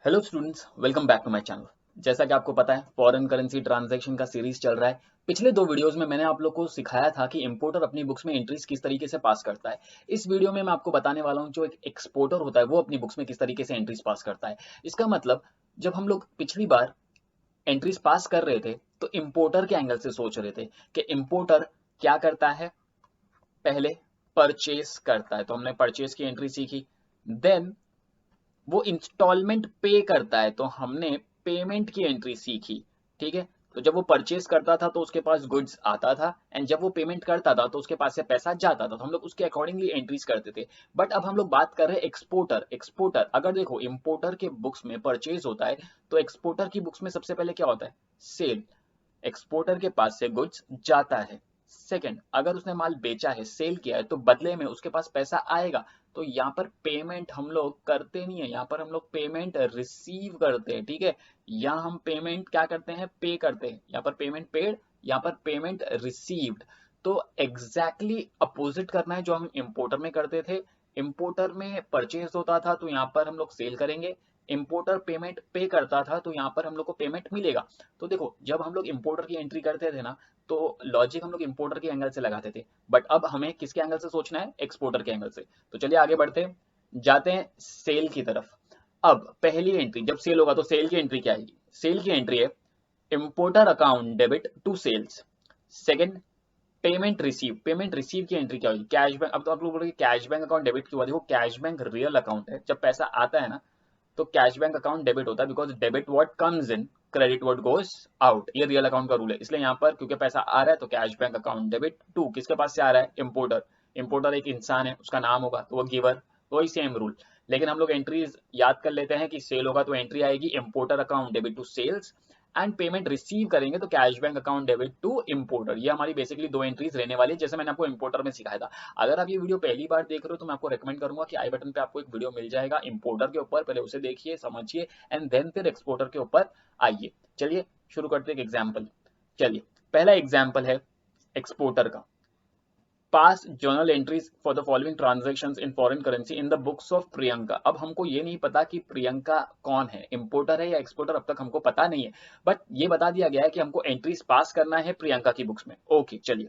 Hello students, welcome back to my channel. जैसा कि आपको पता है, फॉरेन करेंसी ट्रांजैक्शन का सीरीज चल रहा है। पिछले दो वीडियोस में मैंने आप लोग को सिखाया था कि इंपोर्टर अपनी बुक्स में एंट्रीज किस तरीके से पास करता है। इस वीडियो में मैं आपको बताने वाला हूं जो एक एक्सपोर्टर होता है वो अपनी बुक्स में किस तरीके से एंट्रीज पास करता है। इसका मतलब, जब हम लोग पिछली बार एंट्रीज पास कर रहे थे तो इंपोर्टर के एंगल से सोच रहे थे कि इंपोर्टर क्या करता है। पहले परचेस करता है, तो हमने परचेस की एंट्री सीखी। देन वो इंस्टॉलमेंट पे करता है, तो हमने पेमेंट की एंट्री सीखी। ठीक है, तो जब वो परचेस करता था तो उसके पास गुड्स आता था, एंड जब वो पेमेंट करता था तो उसके पास से पैसा जाता था, तो हम लोग उसके अकॉर्डिंगली एंट्रीज करते थे। बट अब हम लोग बात कर रहे हैं एक्सपोर्टर। एक्सपोर्टर अगर देखो, इंपोर्टर के बुक्स में परचेज होता है, तो एक्सपोर्टर की बुक्स में सबसे पहले क्या होता है? सेल। एक्सपोर्टर के पास से गुड्स जाता है। सेकंड, अगर उसने माल बेचा है, सेल किया है, तो बदले में उसके पास पैसा आएगा। तो यहाँ पर पेमेंट हम लोग करते नहीं है, यहाँ पर हम लोग पेमेंट रिसीव करते हैं। ठीक है, यहाँ हम पेमेंट क्या करते हैं? पे करते हैं। यहाँ पर पेमेंट पेड, यहाँ पर पेमेंट रिसीव्ड। तो एग्जैक्टली अपोजिट करना है जो हम इंपोर्टर में करते थे। इंपोर्टर में परचेज होता था तो यहाँ पर हम लोग सेल करेंगे। इंपोर्टर पेमेंट पे करता था तो यहाँ पर हम लोग को पेमेंट मिलेगा। तो देखो, जब हम लोग इंपोर्टर की एंट्री करते थे ना, तो लॉजिक हम लोग इंपोर्टर के एंगल से लगाते थे। बट अब हमें किसके एंगल से सोचना है? एक्सपोर्टर के एंगल से। तो चलिए आगे बढ़ते हैं, जाते हैं सेल की तरफ। अब पहली एंट्री, जब सेल होगा तो सेल की एंट्री क्या आएगी? सेल की एंट्री है importer account debit to sales. Second, payment receive. Payment receive की एंट्री क्या होगी? Cash bank. अब तो आप लोग बोलोगे कैश बैंक अकाउंट डेबिट क्यों हुआ? देखो, कैश बैंक रियल अकाउंट है। जब पैसा आता है ना, तो कैश बैंक अकाउंट डेबिट होता है, because debit what comes in, credit what goes out. ये रियल अकाउंट का रूल है। इसलिए यहाँ पर क्योंकि पैसा आ रहा है तो cash bank account debit to किसके पास से आ रहा है? इंपोर्टर। इंपोर्टर एक इंसान है, उसका नाम होगा तो वो गिवर। वही सेम रूल। लेकिन हम लोग एंट्रीज याद कर लेते हैं कि सेल होगा तो एंट्री आएगी importer account debit to sales, and payment receive करेंगे तो cash bank account debit to importer. ये हमारी बेसिकली दो एंट्रीज रहने वाली है, जैसे मैंने आपको इंपोर्टर में सिखाया था। अगर आप ये वीडियो पहली बार देख रहे हो तो मैं आपको रेकमेंड करूंगा कि आई बटन पे आपको एक वीडियो मिल जाएगा इंपोर्टर के ऊपर, पहले उसे देखिए, समझिए, एंड देन फिर एक्सपोर्टर के ऊपर आइए। चलिए शुरू करते हैं एक एग्जाम्पल। चलिए, पहला एग्जाम्पल है एक्सपोर्टर का। पास journal entries for the following transactions in foreign currency in the books of Priyanka. अब हमको ये नहीं पता कि प्रियंका कौन है, इंपोर्टर है या एक्सपोर्टर, अब तक हमको पता नहीं है। बट ये बता दिया गया है कि हमको एंट्रीज पास करना है प्रियंका की बुक्स में। ओके चलिए,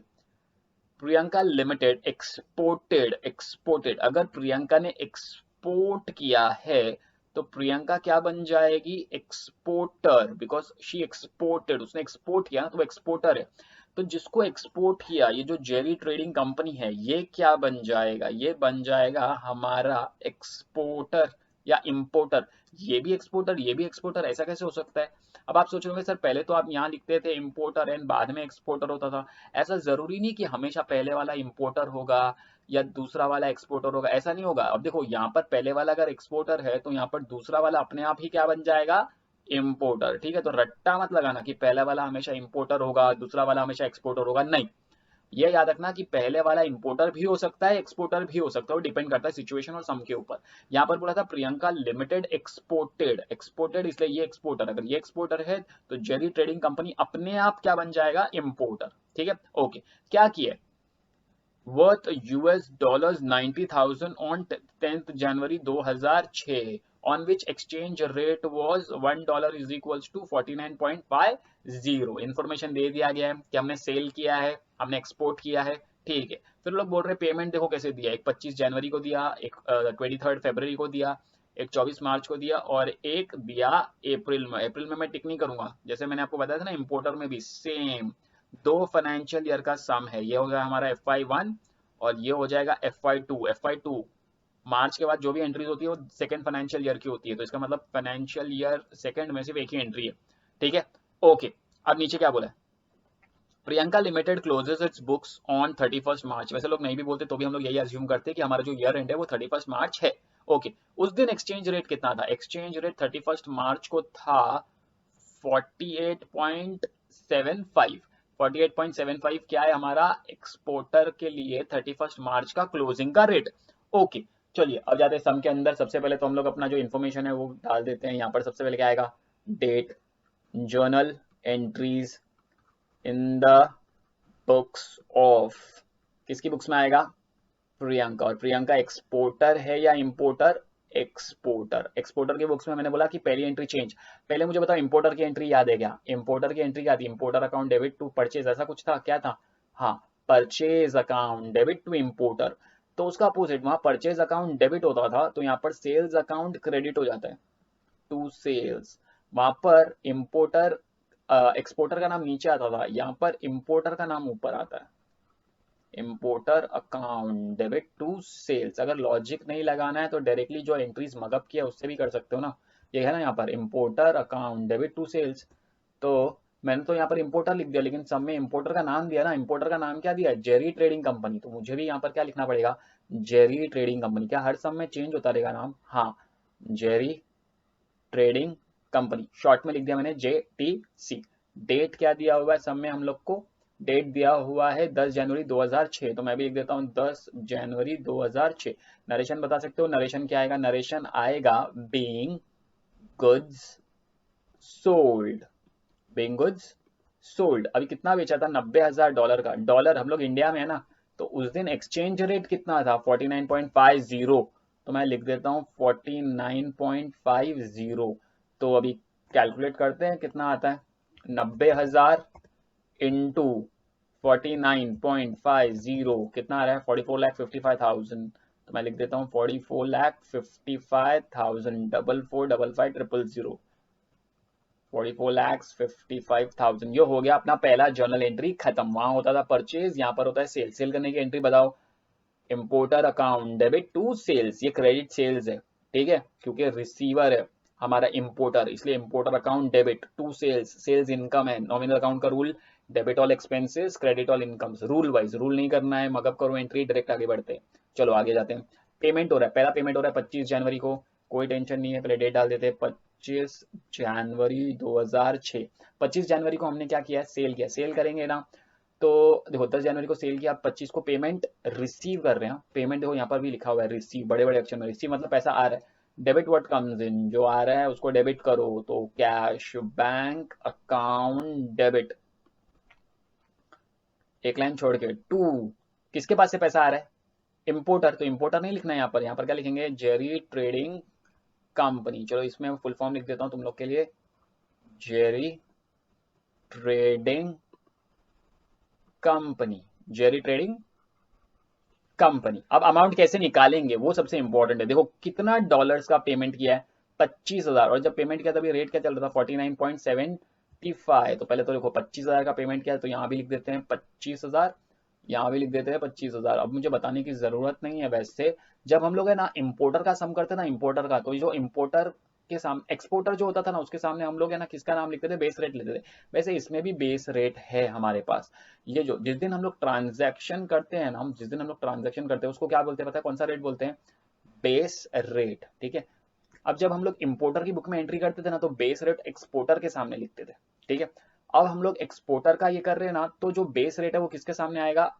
प्रियंका लिमिटेड एक्सपोर्टेड। एक्सपोर्टेड, अगर प्रियंका ने एक्सपोर्ट किया है तो प्रियंका क्या बन जाएगी? Exporter, because she exported. उसने एक्सपोर्ट किया ना, तो एक्सपोर्टर है। तो जिसको एक्सपोर्ट किया, ये जो जेरी ट्रेडिंग कंपनी है, ये क्या बन जाएगा? ये बन जाएगा हमारा एक्सपोर्टर या इंपोर्टर। ये भी एक्सपोर्टर, ये भी एक्सपोर्टर, ऐसा कैसे हो सकता है? अब आप सोच रहे होंगे सर, पहले तो आप यहाँ लिखते थे इंपोर्टर एंड बाद में एक्सपोर्टर होता था। ऐसा जरूरी नहीं कि हमेशा पहले वाला इंपोर्टर होगा या दूसरा वाला एक्सपोर्टर होगा, ऐसा नहीं होगा। अब देखो, यहाँ पर पहले वाला अगर एक्सपोर्टर है तो यहाँ पर दूसरा वाला अपने आप ही क्या बन जाएगा? इंपोर्टर। ठीक है, तो रट्टा मत लगाना कि पहला वाला हमेशा इंपोर्टर होगा दूसरा वाला हमेशा एक्सपोर्टर होगा, नहीं। ये याद रखना कि पहले वाला इंपोर्टर भी हो सकता है एक्सपोर्टर भी हो सकता है, डिपेंड करता है सिचुएशन और सम के ऊपर। यहाँ पर बोला था प्रियंका लिमिटेड एक्सपोर्टेड। एक्सपोर्टेड इसलिए ये एक्सपोर्टर, अगर ये एक्सपोर्टर है तो जेरी ट्रेडिंग कंपनी अपने आप क्या बन जाएगा? इंपोर्टर। ठीक है, ओके। क्या किया? Worth US dollars 90,000 on 10th January 2006, on which exchange rate was $1 is equals to 49.50। Information दे दिया गया है कि हमने सेल किया है, हमने एक्सपोर्ट किया है। ठीक है, फिर लोग बोल रहे पेमेंट देखो कैसे दिया, एक 25 जनवरी को दिया, एक 23 फरवरी को दिया, एक 24 मार्च को दिया, और एक दिया अप्रैल में। अप्रैल में मैं टिक नहीं करूंगा, जैसे मैंने आपको बताया था ना, इंपोर्टर में भी सेम दो फाइनेंशियल ईयर का सम है। ये हो गया हमारा FY1 और ये हो जाएगा FY2। FY2 मार्च के बाद जो भी एंट्रीज होती है वो सेकंड फाइनेंशियल ईयर की होती है, तो इसका मतलब फाइनेंशियल ईयर सेकंड में सिर्फ एक ही एंट्री है। ठीक है, ओके। अब नीचे क्या बोला है? Priyanka limited closes its books on 31 March. वैसे लोग नहीं भी बोलते तो भी हम लोग यही अज्यूम करते हैं कि हमारा जो ईयर एंड है वो 31 मार्च है। ओके, उस दिन एक्सचेंज रेट कितना था? एक्सचेंज रेट 31 मार्च को था 48.75। 48.75 क्या है हमारा एक्सपोर्टर के लिए 31 मार्च का क्लोजिंग का रेट। ओके, चलिए अब जाते हैं सम के अंदर। सबसे पहले तो हम लोग अपना जो इन्फॉर्मेशन है वो डाल देते हैं। यहाँ पर सबसे पहले क्या आएगा? Date, journal entries in the books of, किसकी बुक्स में आएगा? प्रियंका। और प्रियंका एक्सपोर्टर है या इंपोर्टर? एक्सपोर्टर। एक्सपोर्टर की बुक्स में मैंने बोला कि पहली एंट्री चेंज। पहले मुझे बताओ इंपोर्टर की एंट्री याद है क्या? इंपोर्टर की एंट्री क्या थी? Importer account debit to purchase, ऐसा कुछ था, क्या था? हाँ, purchase account debit to importer. तो उसका अपोजिट, वहां परचेज अकाउंट डेबिट होता था तो यहाँ पर सेल्स अकाउंट क्रेडिट हो जाता है टू सेल्स। वहां पर इंपोर्टर एक्सपोर्टर का नाम नीचे आता था, यहाँ पर इंपोर्टर का नाम ऊपर आता है। Importer account debit to sales. अगर लॉजिक नहीं लगाना है तो डायरेक्टली जो एंट्रीज मगअप किया उससे भी कर सकते हो ना। ये है ना यहाँ पर importer account debit to sales. तो मैंने तो यहाँ पर इंपोर्टर लिख दिया, लेकिन सब में इंपोर्टर का नाम दिया ना। इंपोर्टर का नाम क्या दिया? Jerry trading company. तो मुझे भी यहाँ पर क्या लिखना पड़ेगा? Jerry trading company. क्या हर सब में चेंज होता रहेगा नाम? हाँ, जेरी ट्रेडिंग कंपनी, शॉर्ट में लिख दिया मैंने JTC। डेट क्या दिया हुआ है सब में हम लोग को? डेट दिया हुआ है 10 जनवरी 2006, तो मैं भी लिख देता हूँ 10 जनवरी 2006। नरेशन बता सकते हो, नरेशन क्या आएगा? नरेशन आएगा being goods sold. Being goods sold. अभी कितना बेचा था? $90,000 का। डॉलर, हम लोग इंडिया में है ना, तो उस दिन एक्सचेंज रेट कितना था? 49.50। तो मैं लिख देता हूँ 49.50। तो अभी कैलकुलेट करते हैं कितना आता है। 90,000 इंटू 49.50 कितना आ रहा है? 44,55,000। तो मैं लिख देता हूँ 44,55,000, 4455,500। 44,55,000। ये हो गया अपना पहला जर्नल एंट्री खत्म। वहां होता था परचेज, यहाँ पर होता है सेल। सेल करने की एंट्री बताओ। Importer account debit to sales, ये क्रेडिट सेल्स है, ठीक है, क्योंकि रिसीवर है हमारा इंपोर्टर, इसलिए importer account debit to sales. Sales income है, नॉमिनल अकाउंट का rule debit all expenses credit all incomes. Rule wise, rule नहीं करना है, मगअप करो एंट्री, डायरेक्ट आगे बढ़ते हैं। चलो आगे जाते हैं। पेमेंट हो रहा है, पहला पेमेंट हो रहा है 25 जनवरी को। कोई टेंशन नहीं है, पहले डेट डाल देते हैं 25 जनवरी 2006। 25 जनवरी को हमने क्या किया? सेल किया। सेल करेंगे ना, तो देखो 10 जनवरी को सेल किया, 25 को पेमेंट रिसीव कर रहे हैं। पेमेंट देखो यहाँ पर भी लिखा हुआ है रिसीव, बड़े बड़े अक्षर में। रिसीव मतलब पैसा आ रहा है। डेबिट व्हाट कम्स इन, जो आ रहा है उसको डेबिट करो। तो कैश बैंक अकाउंट डेबिट, एक लाइन छोड़ के। टू, किसके पास से पैसा आ रहा है? इंपोर्टर। तो इंपोर्टर नहीं लिखना है यहाँ पर। यहाँ पर क्या लिखेंगे? Jerry trading company. चलो इसमें फुल फॉर्म लिख देता हूँ तुम लोग के लिए, Jerry trading company. Jerry trading company. अब अमाउंट कैसे निकालेंगे वो सबसे इंपॉर्टेंट है। देखो कितना डॉलर्स का पेमेंट किया है? 25,000। और जब पेमेंट किया तभी रेट क्या चल रहा था? 49.75। तो पहले तो देखो 25,000 का पेमेंट किया, तो यहाँ भी लिख देते हैं 25,000, यहाँ भी लिख देते हैं 25,000। अब मुझे बताने की जरूरत नहीं है वैसे। जब हम लोग है ना इंपोर्टर का सम करते ना, इंपोर्टर का, तो जो इंपोर्टर के सामने एक्सपोर्टर जो होता था ना, उसके सामने हम लोग है ना किसका नाम लिखते थे? बेस रेट लेते थे। वैसे इसमें भी बेस रेट है हमारे पास। ये जो जिस दिन हम लोग ट्रांजैक्शन करते हैं ना, हम जिस दिन हम लोग ट्रांजैक्शन करते हैं उसको क्या बोलते हैं पता है? कौन सा रेट बोलते हैं? बेस रेट, ठीक है। अब जब हम लोग इंपोर्टर की बुक में एंट्री करते थे ना, तो बेस रेट एक्सपोर्टर के सामने लिखते थे, ठीक है। अब हम लोग एक्सपोर्टर का ये कर रहे हैं ना, तो जो बेस रेट है वो किसके सामने आएगा?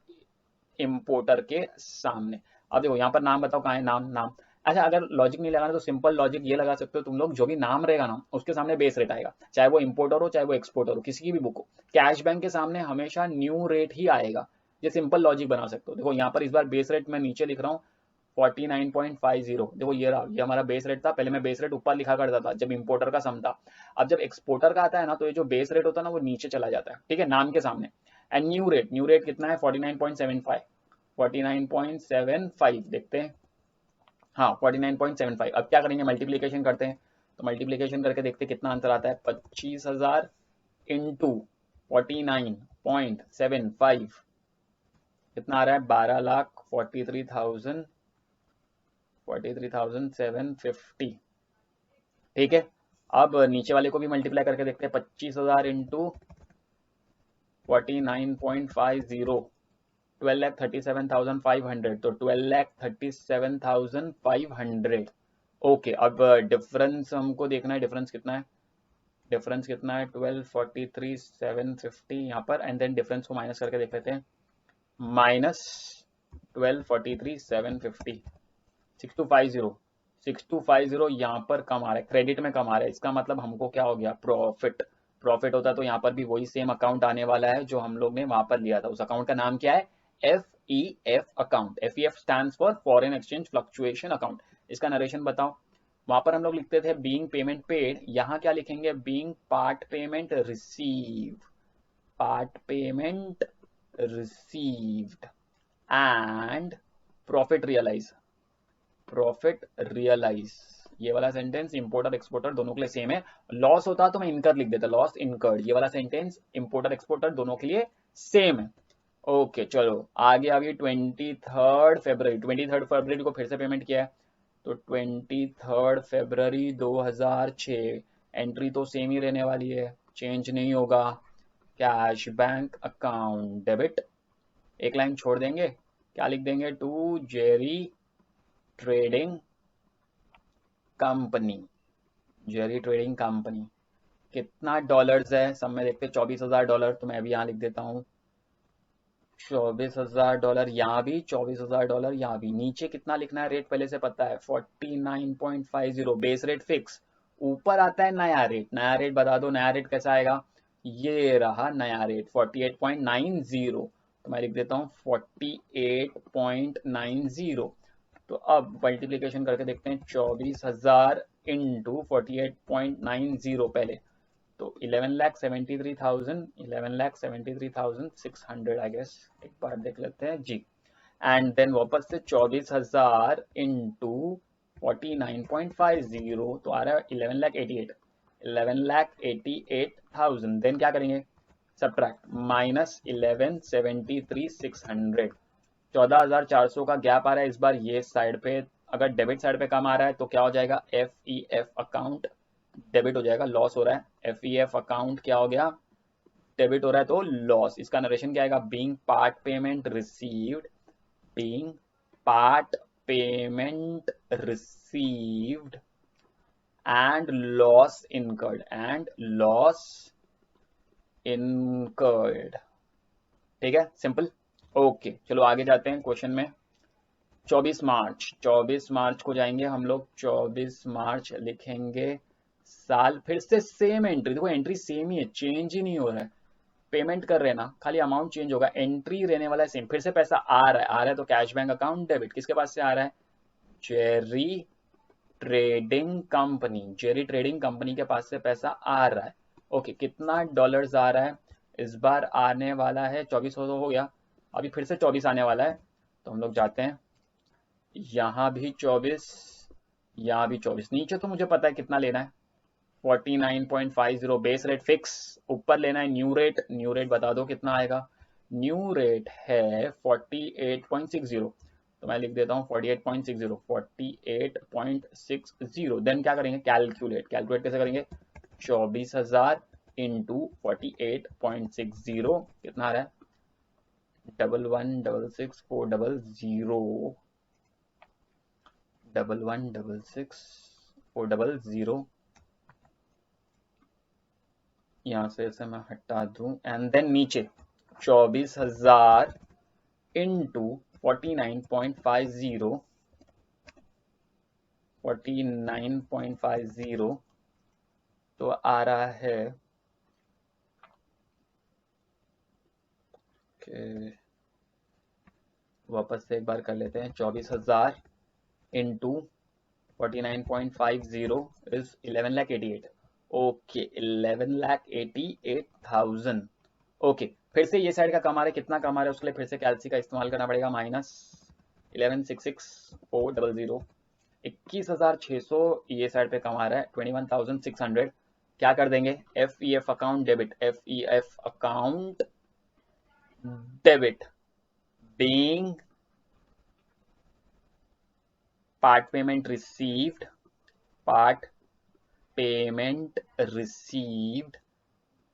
इंपोर्टर के सामने। अब देखो यहाँ पर नाम बताओ कहाँ है? नाम, नाम। अच्छा, अगर लॉजिक नहीं लगाना तो सिंपल लॉजिक ये लगा सकते हो तुम लोग, जो भी नाम रहेगा ना उसके सामने बेस रेट आएगा, चाहे वो इंपोर्टर हो चाहे वो एक्सपोर्टर हो, किसी की भी बुक हो। कैश बैंक के सामने हमेशा न्यू रेट ही आएगा। ये सिंपल लॉजिक बना सकते हो। देखो यहाँ पर इस बार बेस रेट मैं नीचे लिख रहा हूँ 49.50। देखो ये रहा, ये हमारा बेस रेट था। पहले मैं बेस रेट ऊपर लिखा करता था जब इंपोर्टर का सम था। अब जब एक्सपोर्टर का आता है ना, तो ये जो बेस रेट होता है ना वो नीचे चला जाता है, ठीक है, नाम के सामने। And new rate, new rate कितना है? 49.75। 49.75 देखते हैं। हाँ 49.75। अब क्या करेंगे? मल्टीप्लीकेशन करते हैं। तो मल्टीप्लीकेशन करके देखते हैं कितना आंसर आता है। 25,000 इंटू 49.75 कितना आ रहा है? 12,43,750। ठीक है। अब नीचे वाले को भी मल्टीप्लाई करके देखते हैं। 25,000 इंटू 49.50, 12,37,500। तो 12,37,500। ओके, अब डिफरेंस हमको देखना है। डिफरेंस कितना है? डिफरेंस कितना है? 12,43,750 यहाँ पर। एंड देन डिफरेंस को माइनस करके देख लेते हैं। माइनस 12,43,750, 6250, 6250 यहाँ पर कम आ रहा है, क्रेडिट में कम आ रहा है। इसका मतलब हमको क्या हो गया? प्रॉफिट। प्रॉफिट होता तो यहाँ पर भी वही सेम अकाउंट आने वाला है जो हम लोग ने वहां पर लिया था। उस अकाउंट का नाम क्या है? FEF account. FEF stands for foreign exchange fluctuation account. इसका नरेशन बताओ। वहां पर हम लोग लिखते थे बीइंग पेमेंट पेड, यहाँ क्या लिखेंगे, being part payment receive, part payment received and profit realise, profit realise. ये वाला सेंटेंस इंपोर्टर एक्सपोर्टर दोनों के लिए सेम है। लॉस होता तो मैं इनकर लिख देता, लॉस इनकर्ड। ये वाला सेंटेंस इंपोर्टर एक्सपोर्टर दोनों के लिए सेम है। ओके चलो आगे आ गई 23 फरवरी। 23 फरवरी को फिर से पेमेंट किया है, तो 23 फरवरी 2006, एंट्री तो सेम ही रहने वाली है, चेंज नहीं होगा। कैश बैंक अकाउंट डेबिट, एक लाइन छोड़ देंगे, क्या लिख देंगे, to Jerry trading company, Jerry trading company. कितना डॉलर्स है सब में देखते हैं, $24,000, तो मैं भी यहाँ लिख देता हूँ $24,000, यहाँ भी $24,000, यहाँ भी। नीचे कितना लिखना है रेट पहले से पता है, 49.50, बेस रेट फिक्स। ऊपर आता है नया रेट, नया रेट बता दो, नया रेट कैसा आएगा, ये रहा नया रेट 48.90, तो मैं लिख देता हूँ 48.90। तो अब मल्टीप्लीकेशन करके देखते हैं, 24,000 इंटू 48.90 पहले, तो 11,73,600 आई गेस, एक बार देख लेते हैं जी। एंड देन वापस से 24,000 इंटू 49.50, तो आ रहा है 11,88,000। देन क्या करेंगे, सब्ट्रैक्ट माइनस 11,73,600, 14,400 का गैप आ रहा है इस बार ये साइड पे। अगर डेबिट साइड पे कम आ रहा है तो क्या हो जाएगा, F E F account debit हो जाएगा, लॉस हो रहा है, एफ ई एफ अकाउंट क्या हो गया, डेबिट हो रहा है, तो लॉस। इसका नरेशन क्या आएगा, being part payment received, being part payment received and loss incurred, and loss incurred. ठीक है, सिंपल। ओके चलो आगे जाते हैं क्वेश्चन में। 24 मार्च को जाएंगे हम लोग, 24 मार्च लिखेंगे, साल फिर से सेम एंट्री, देखो एंट्री सेम ही है, चेंज ही नहीं हो रहा है, पेमेंट कर रहे हैं ना, खाली अमाउंट चेंज होगा, एंट्री रहने वाला है सेम। फिर से पैसा आ रहा है तो कैश बैंक अकाउंट डेबिट, किसके पास से आ रहा है, Jerry trading company, Jerry trading company के पास से पैसा आ रहा है। ओके कितना डॉलर्स आ रहा है इस बार, आने वाला है 24 हो गया, अभी फिर से 24 आने वाला है, तो हम लोग जाते हैं, यहाँ भी 24, यहाँ भी 24, नीचे तो मुझे पता है कितना लेना है, 49.50 बेस रेट फिक्स, ऊपर लेना है न्यू रेट, न्यू रेट बता दो कितना आएगा, न्यू रेट है 48.60, तो मैं लिख देता हूँ 48.60, 48.60। देन क्या करेंगे, कैलकुलेट, कैलकुलेट कैसे करेंगे, 24,000 इंटू 48.60 कितना आ रहा है, 1166,400, 1166,400, यहाँ से इसे मैं हटा दूं, एंड देन नीचे 24,000 इंटू 49.50, 49.50 तो आ रहा है कि वापस से एक बार कर लेते हैं, 24,000 इंटू 49.50 इज 11,88,000, ओके 11,88,000। ओके फिर से ये साइड का कमा रहे, कितना कमा रहे उसके लिए फिर से कैलसी का इस्तेमाल करना पड़ेगा, माइनस 11,66,400, 21,600 ये साइड पे कमा रहा है, 21,600। क्या कर देंगे, F E F account debit, F E F account debit, being part payment received, part payment received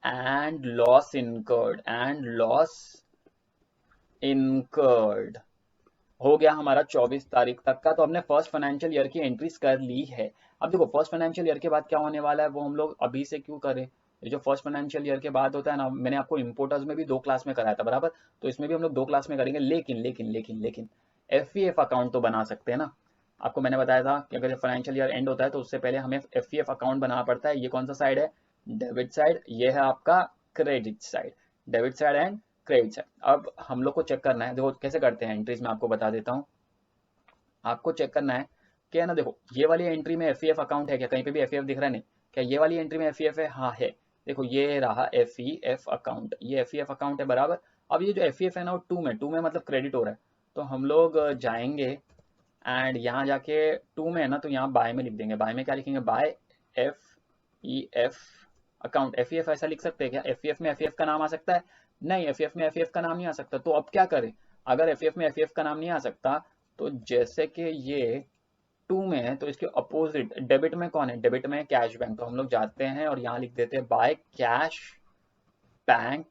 and loss incurred, and loss incurred. हो गया हमारा 24 तारीख तक का, तो हमने फर्स्ट फाइनेंशियल ईयर की एंट्रीज कर ली है। अब देखो फर्स्ट फाइनेंशियल ईयर के बाद क्या होने वाला है वो हम लोग अभी से क्यों करें, ये जो फर्स्ट फाइनेंशियल ईयर के बाद होता है ना, मैंने आपको इंपोर्टर्स में भी 2 क्लास में कराया था बराबर, तो इसमें भी हम लोग 2 क्लास में करेंगे, लेकिन लेकिन लेकिन लेकिन एफ ई एफ अकाउंट तो बना सकते हैं ना। आपको मैंने बताया था कि अगर फाइनेंशियल ईयर एंड होता है तो उससे पहले हमें एफ ई एफ अकाउंट बनाना पड़ता है। ये कौन सा साइड है, डेबिट साइड, ये है आपका credit side, debit side and credit side. अब हम लोग को चेक करना है, देखो कैसे करते हैं एंट्रीज में, आपको बता देता हूँ। आपको चेक करना है क्या है ना, देखो ये वाली एंट्री में एफ अकाउंट है क्या, कहीं पे भी एफ दिख रहा है नहीं, क्या ये वाली एंट्री में एफ है, हाँ है, देखो ये रहा एफ अकाउंट, ये एफ अकाउंट है बराबर। अब ये जो एफ है ना वो टू में मतलब क्रेडिट हो रहा है, तो हम लोग जाएंगे एंड यहाँ जाके टू में है ना, तो यहाँ बाय में लिख देंगे, बाय में क्या लिखेंगे, बाय एफ अकाउंट। एफ ऐसा लिख सकते हैं क्या, एफ में एफ का नाम आ सकता है, नहीं एफ में एफ का नाम नहीं आ सकता, तो अब क्या करें, अगर एफ में एफ का नाम नहीं आ सकता, तो जैसे कि ये टू में है तो इसके अपोजिट डेबिट में कौन है, डेबिट में कैश बैंक, तो हम लोग जाते हैं और यहाँ लिख देते हैं बाय कैश बैंक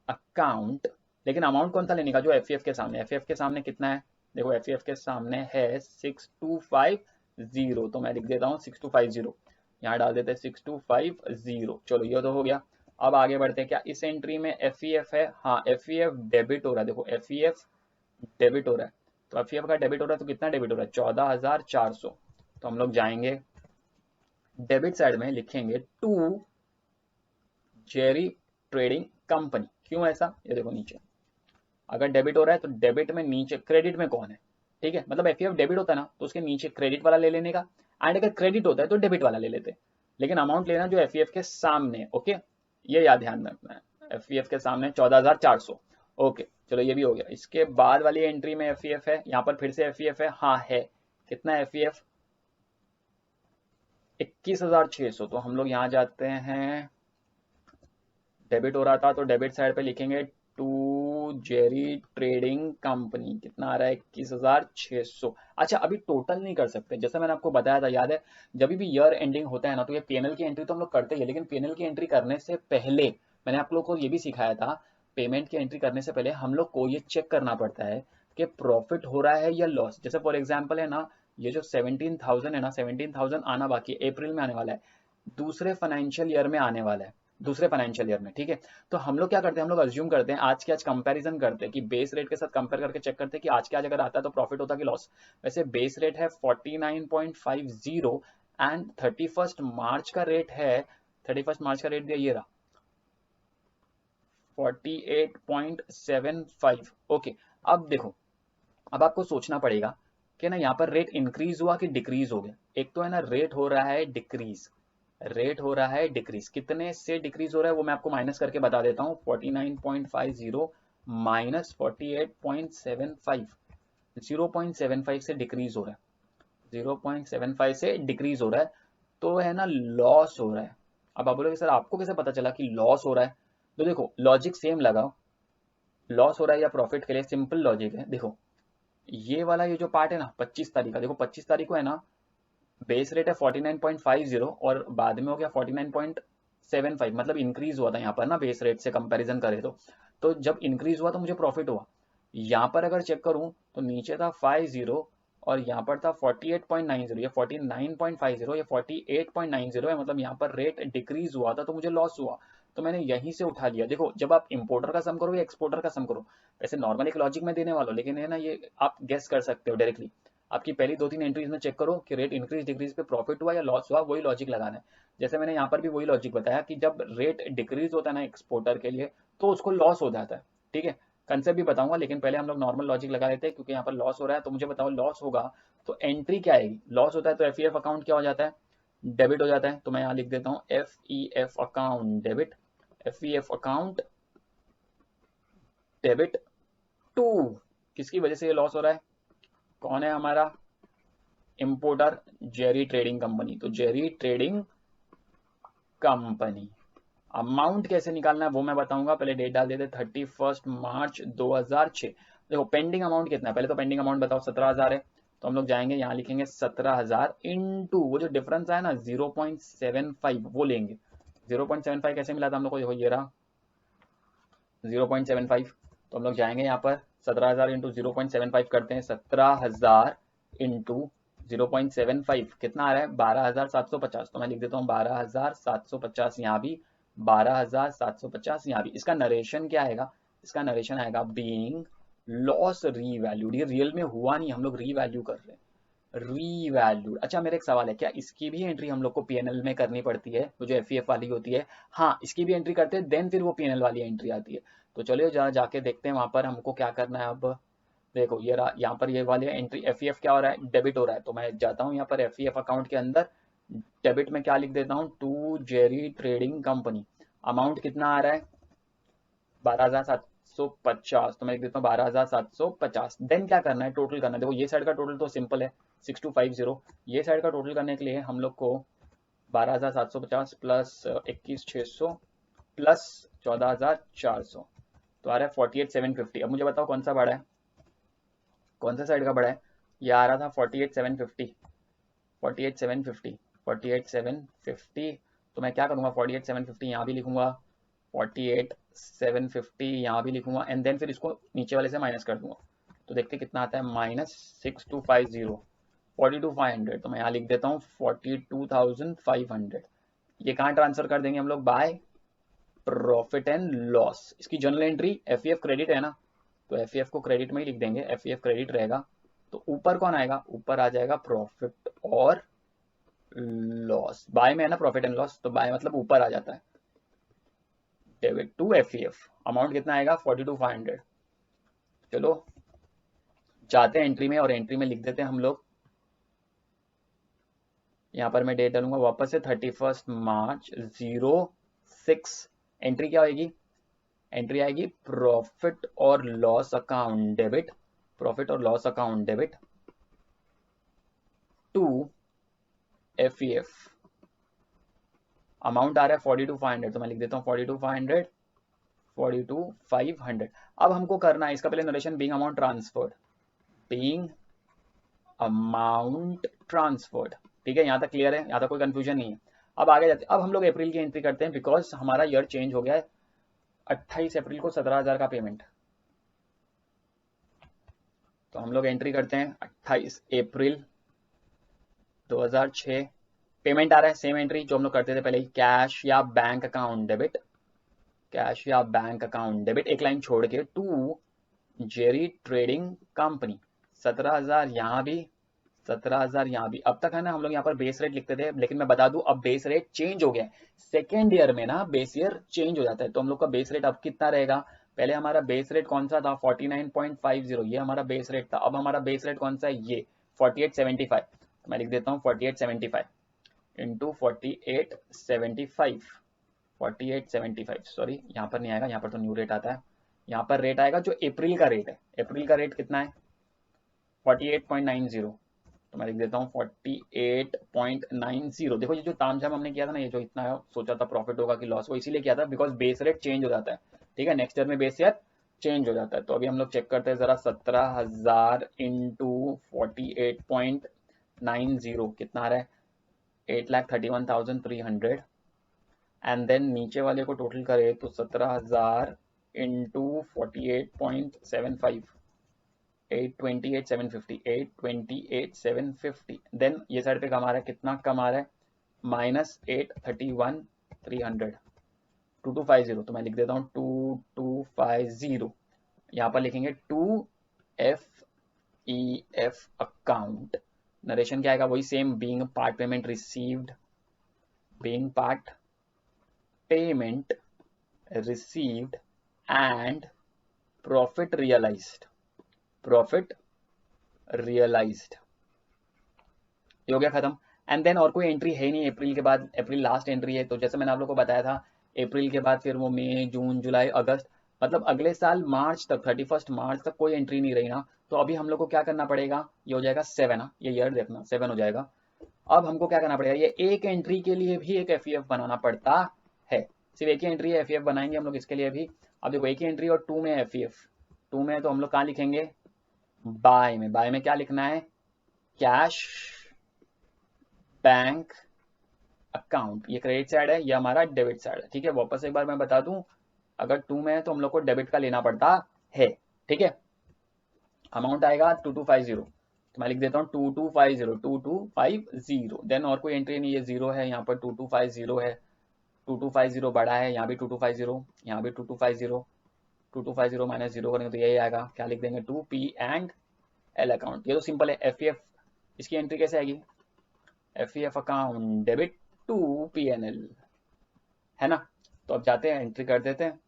अकाउंट। लेकिन अमाउंट कौन सा लेने का, जो एफ के सामने, एफ के सामने कितना है, देखो एफ के सामने है 6250, तो मैं लिख देता हूँ 6250, यहाँ डाल देते हैं 6250। चलो ये तो हो गया। अब आगे बढ़ते हैं, क्या इस एंट्री में एफ है, हाँ एफ डेबिट हो रहा है, देखो एफ डेबिट हो रहा है, तो एफ का डेबिट हो रहा है, तो कितना डेबिट हो रहा है, 14400। तो हम लोग जाएंगे डेबिट साइड में लिखेंगे टू जेरी ट्रेडिंग कंपनी। क्यों ऐसा, ये देखो नीचे अगर डेबिट हो रहा है तो डेबिट में नीचे क्रेडिट में कौन है, ठीक है, मतलब एफ डेबिट होता है ना तो उसके नीचे क्रेडिट वाला ले लेने का, एंड अगर क्रेडिट होता है तो डेबिट वाला ले लेते, लेकिन अमाउंट लेना जो एफ के सामने, ओके ये याद ध्यान रखना है, एफ के सामने 14400। ओके चलो ये भी हो गया। इसके बाद वाली एंट्री में एफ है, यहाँ पर फिर से एफ है, हाँ है, कितना एफ 21600, तो हम लोग यहाँ जाते हैं, डेबिट हो रहा था तो डेबिट साइड पे लिखेंगे टू जेरी ट्रेडिंग कंपनी, कितना आ रहा है 21600। अच्छा अभी टोटल नहीं कर सकते, जैसा मैंने आपको बताया था, याद है जब भी ईयर एंडिंग होता है ना तो ये पीएनएल की एंट्री तो हम लोग करते ही है, लेकिन पीएनएल की एंट्री करने से पहले मैंने आप लोग को ये भी सिखाया था, पेमेंट की एंट्री करने से पहले हम लोग को ये चेक करना पड़ता है कि प्रॉफिट हो रहा है या लॉस। जैसे फॉर एग्जाम्पल है ना, ये जो 17,000 है ना, 17,000 आना बाकी है, अप्रैल में आने वाला है, दूसरे फाइनेंशियल ईयर में आने वाला है, दूसरे फाइनेंशियल ईयर में, ठीक है। तो हम लोग क्या करते हैं, हम लोग अज्यूम करते हैं, आज के आज कंपैरिजन करते हैं कि बेस रेट के साथ कंपेयर करके चेक करते हैं कि आज के आज अगर आता है तो प्रॉफिट होता कि लॉस। वैसे बेस रेट है 49.50 एंड 31 मार्च का रेट है, 31 मार्च का रेट दिया ये रहा 48.75। ओके अब देखो, अब आपको सोचना पड़ेगा कि ना यहाँ पर रेट इंक्रीज हुआ कि डिक्रीज हो गया। एक तो है ना रेट हो रहा है डिक्रीज, रेट हो रहा है डिक्रीज, कितने से डिक्रीज हो रहा है वो मैं आपको माइनस करके बता देता हूँ, 49.50 माइनस 48.75, 0.75 से डिक्रीज हो रहा है, 0.75 से डिक्रीज हो रहा है, तो है ना लॉस हो रहा है। अब आप बोलोगे सर आपको कैसे पता चला कि लॉस हो रहा है, तो देखो लॉजिक सेम लगाओ, लॉस हो रहा है या प्रॉफिट के लिए सिंपल लॉजिक है। देखो ये वाला ये जो पार्ट है ना 25 तारीख का, देखो 25 तारीख को है ना बेस रेट है 49.50 और बाद में हो गया 49.75, मतलब इंक्रीज हुआ था यहाँ पर ना बेस रेट से कंपैरिजन करें तो जब इंक्रीज हुआ तो मुझे प्रॉफिट हुआ। यहाँ पर अगर चेक करूँ तो नीचे था 50 और यहाँ पर था 48.90, ये 49.50, ये 48.90 है, मतलब यहाँ पर रेट डिक्रीज हुआ था तो मुझे लॉस हुआ, तो मैंने यहीं से उठा लिया। देखो जब आप इंपोर्टर का सम करो या एक्सपोर्टर का सम करो, वैसे नॉर्मल एक लॉजिक में देने वाला, लेकिन है ना ये आप गेस कर सकते हो डायरेक्टली, आपकी पहली दो तीन एंट्रीज में चेक करो कि रेट इंक्रीज डिक्रीज पे प्रॉफिट हुआ या लॉस हुआ, वही लॉजिक लगाना है। जैसे मैंने यहाँ पर भी वही लॉजिक बताया कि जब रेट डिक्रीज होता है ना एक्सपोर्टर के लिए तो उसको लॉस हो जाता है, ठीक है। कंसेप्ट भी बताऊंगा, लेकिन पहले हम लोग नॉर्मल लॉजिक लगा लेते हैं, क्योंकि यहाँ पर लॉस हो रहा है तो मुझे बताओ लॉस होगा तो एंट्री क्या आएगी, लॉस होता है तो एफ अकाउंट क्या हो जाता है, डेबिट हो जाता है, तो मैं यहाँ लिख देता हूँ F account debit, F account debit to, किसकी वजह से ये लॉस हो रहा है, कौन है हमारा इंपोर्टर, जेरी ट्रेडिंग कंपनी, तो जेरी ट्रेडिंग कंपनी। अमाउंट कैसे निकालना है वो मैं बताऊंगा, पहले डेट डाल देते 31 मार्च 2006। देखो पेंडिंग अमाउंट कितना है, पहले तो पेंडिंग अमाउंट बताओ 17,000 है, तो हम लोग जाएंगे यहाँ लिखेंगे 17,000 इंटू वो जो डिफरेंस है ना 0.75 वो लेंगे। 0.75 कैसे मिला था हम लोग को, देखो ये रहा 0.75, तो हम लोग जाएंगे यहाँ पर 17,000 इंटू 0.75 करते हैं, 17,000 इंटू 0.75 कितना आ रहा है 12,750, तो मैं लिख देता हूँ 12,750 यहाँ भी, 12,750 यहाँ भी। इसका नरेशन क्या आएगा, इसका नरेशन आएगा बीइंग लॉस रीवैल्यूड, ये रियल में हुआ नहीं, हम लोग रीवैल्यू कर रहे हैं, रीवैल्यूड। अच्छा मेरा एक सवाल है, क्या इसकी भी एंट्री हम लोग को पीएनएल में करनी पड़ती है, वो जो एफईएफ वाली होती है, हाँ इसकी भी एंट्री करते हैं, देन फिर वो पीएनएल वाली एंट्री आती है। तो चलिए जरा जाके देखते हैं वहां पर हमको क्या करना है। अब देखो ये रहा, यहाँ पर ये वाली एंट्री एफ क्या हो रहा है, डेबिट हो रहा है। तो मैं जाता हूँ यहाँ पर एफ अकाउंट के अंदर, डेबिट में क्या लिख देता हूँ, to Jerry trading company. Amount कितना आ रहा है, 12,750। तो मैं लिख देता हूँ 12,750। देन क्या करना है, टोटल करना है। देखो ये साइड का टोटल तो सिंपल है 6250। ये साइड का टोटल करने के लिए हम लोग को 12,750 प्लस 21,600 प्लस 14,400 तो आ रहा है 48,750। अब मुझे बताओ कौन सा बड़ा है, कौन सा साइड का बड़ा है। ये आ रहा था 48,750, 48,750, 48,750। तो मैं क्या करूँगा, 48,750 यहाँ भी लिखूंगा, 48,750 यहाँ भी लिखूंगा, एंड देन फिर इसको नीचे वाले से माइनस कर दूंगा। तो देखते कितना आता है, -6250, 42,500। तो मैं यहाँ लिख देता हूँ 42,500। ये कहाँ ट्रांसफर कर देंगे हम लोग, बाय प्रॉफिट एंड लॉस। इसकी जर्नल एंट्री एफ क्रेडिट है ना, तो एफ को क्रेडिट में ही लिख देंगे, एफ क्रेडिट रहेगा। तो ऊपर कौन आएगा, ऊपर आ जाएगा प्रॉफिट और लॉस। बाय में है ना प्रॉफिट एंड लॉस, तो बाय मतलब ऊपर आ जाता है, डेबिट टू एफ। अमाउंट कितना आएगा, 42,500। चलो जाते हैं एंट्री में, और एंट्री में लिख देते हैं हम लोग, यहाँ पर मैं डेट डालूंगा वापस से 31 मार्च 06। एंट्री क्या होगी, एंट्री आएगी प्रॉफिट और लॉस अकाउंट डेबिट, प्रॉफिट और loss account debit to F. Amount आ रहा है 42,500, तो मैं लिख देता हूँ 42,500, 42,500। अब हमको करना है इसका पहले narration, being amount transferred, being amount transferred. ठीक है, यहाँ तक क्लियर है, यहाँ तक कोई कंफ्यूजन नहीं है। अब आगे जाते हैं, अब हम लोग अप्रैल की एंट्री करते हैं, बिकॉज हमारा ईयर चेंज हो गया है। 28 अप्रैल को 17,000 का पेमेंट, तो हम लोग एंट्री करते हैं 28 अप्रैल 2006। पेमेंट आ रहा है, सेम एंट्री जो हम लोग करते थे पहले ही, कैश या बैंक अकाउंट डेबिट, कैश या बैंक अकाउंट डेबिट, एक लाइन छोड़ के, टू जेरी ट्रेडिंग कंपनी। 17,000 यहाँ भी, 17,000 यहाँ भी। अब तक है ना हम लोग यहाँ पर बेस रेट लिखते थे, लेकिन मैं बता दूं अब बेस रेट चेंज हो गया है। सेकेंड ईयर में ना बेस ईयर चेंज हो जाता है, तो हम लोग का बेस रेट अब कितना रहेगा, पहले हमारा बेस रेट कौन सा था, 49.50, ये हमारा बेस रेट था। अब हमारा बेस रेट कौन सा है, ये 4875। तो मैं लिख देता हूँ 4875 इंटू 4875, 4875, सॉरी यहाँ पर नहीं आएगा, यहाँ पर तो न्यू रेट आता है। यहाँ पर रेट आएगा जो अप्रैल का रेट है, अप्रैल का रेट कितना है 48.90। तो मैं लिख देता हूँ 48.90। देखो ये जो तामझाम हमने किया था ना, ये जो इतना सोचा था प्रॉफिट होगा कि लॉस, वो इसीलिए किया था बिकॉज बेस रेट चेंज हो जाता है। ठीक है, नेक्स्ट ईयर में बेस ईयर चेंज हो जाता है। तो अभी हम लोग चेक करते हैं जरा, 17,000 इंटू 48.90 कितना आ रहा है, 8,31,300। एंड देन नीचे वाले को टोटल करें तो 17,000 इंटू 48.75, 828,750, 828,750। देन ये साइड पे कमा रहा है, कितना कमा रहा है, -831,300, 2250। तो मैं लिख देता हूँ 2250। यहाँ पर लिखेंगे टू एफ अकाउंट। नरेशन क्या आएगा, वही same, being part payment received, being part payment received and profit realised, profit realised. ये हो गया खत्म। एंड देन और कोई एंट्री है ही नहीं अप्रैल के बाद, अप्रैल लास्ट एंट्री है। तो जैसे मैंने आप लोगों को बताया था, अप्रैल के बाद फिर वो मई, जून, जुलाई, अगस्त, मतलब अगले साल मार्च तक, 31 मार्च तक कोई एंट्री नहीं रही ना। तो अभी हम लोग को क्या करना पड़ेगा, ये हो जाएगा 7 ना, ये ईयर देखना 7 हो जाएगा। अब हमको क्या करना पड़ेगा, ये एक एंट्री के लिए भी एक एफ बनाना पड़ता है। सिर्फ एक ही एंट्री है, एफ बनाएंगे हम लोग इसके लिए भी। अब देखो एक ही एंट्री और 2 में एफ, 2 में तो हम लोग कहाँ लिखेंगे, बाय में। बाय में क्या लिखना है, कैश बैंक अकाउंट। ये क्रेडिट साइड है, ये हमारा डेबिट साइड है। ठीक है, वापस एक बार मैं बता दूं, अगर 2 में है तो हम लोग को डेबिट का लेना पड़ता है। ठीक है, अमाउंट आएगा 2250। तो मैं लिख देता हूँ 2250, 2250। देन और कोई एंट्री नहीं, ये जीरो है, यहाँ पर 2250 है, 2250 बड़ा है, यहाँ भी 2250, यहाँ भी 2250, 2250 माइनस जीरो करेंगे तो यही आएगा, क्या लिख देंगे, 2P&L अकाउंट। ये तो सिंपल है। एफ इसकी एंट्री कैसे आएगी, F account debit to P&L, है ना। तो अब जाते हैं एंट्री कर देते हैं,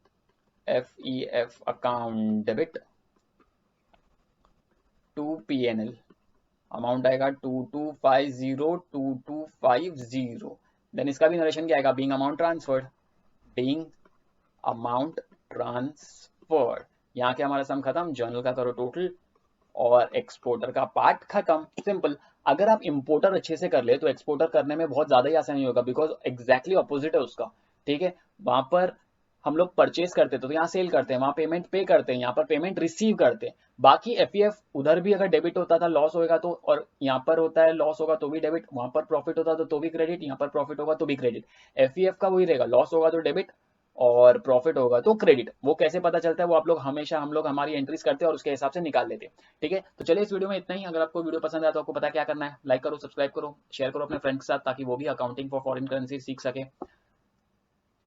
F account debit to PNL, amount आएगा 22502250। देन इसका भी नरेशन क्या आएगा, being amount transferred, being amount transferred. यहाँ के हमारा सम खत्म, जर्नल का करो टोटल और एक्सपोर्टर का पार्ट खत्म। सिंपल। अगर आप इंपोर्टर अच्छे से कर ले तो एक्सपोर्टर करने में बहुत ज्यादा ही आसानी होगा, बिकॉज एग्जैक्टली ऑपोजिट है उसका। ठीक है, वहां पर हम लोग परचेज करते तो यहाँ सेल करते हैं, वहां पेमेंट पे करते हैं, यहाँ पर पेमेंट रिसीव करते हैं। बाकी एफईएफ उधर भी अगर डेबिट होता था लॉस होएगा तो, और यहाँ पर होता है लॉस होगा तो भी डेबिट, वहां पर प्रॉफिट होता तो भी क्रेडिट, यहाँ पर प्रॉफिट होगा तो भी क्रेडिट। एफईएफ का वही रहेगा, लॉस होगा तो डेबिट और प्रॉफिट होगा तो क्रेडिट। वो कैसे पता चलता है, वो आप लोग हमेशा हम लोग हमारी एंट्रीज करते हैं और उसके हिसाब से निकाल लेते हैं। ठीक है, तो चलिए इस वीडियो में इतना ही। अगर आपको वीडियो पसंद आया तो आपको पता क्या करना है, लाइक करो, सब्सक्राइब करो, शेयर करो अपने फ्रेंड्स के साथ, ताकि वो भी अकाउंटिंग फॉर फॉरेन करेंसी सीख सके।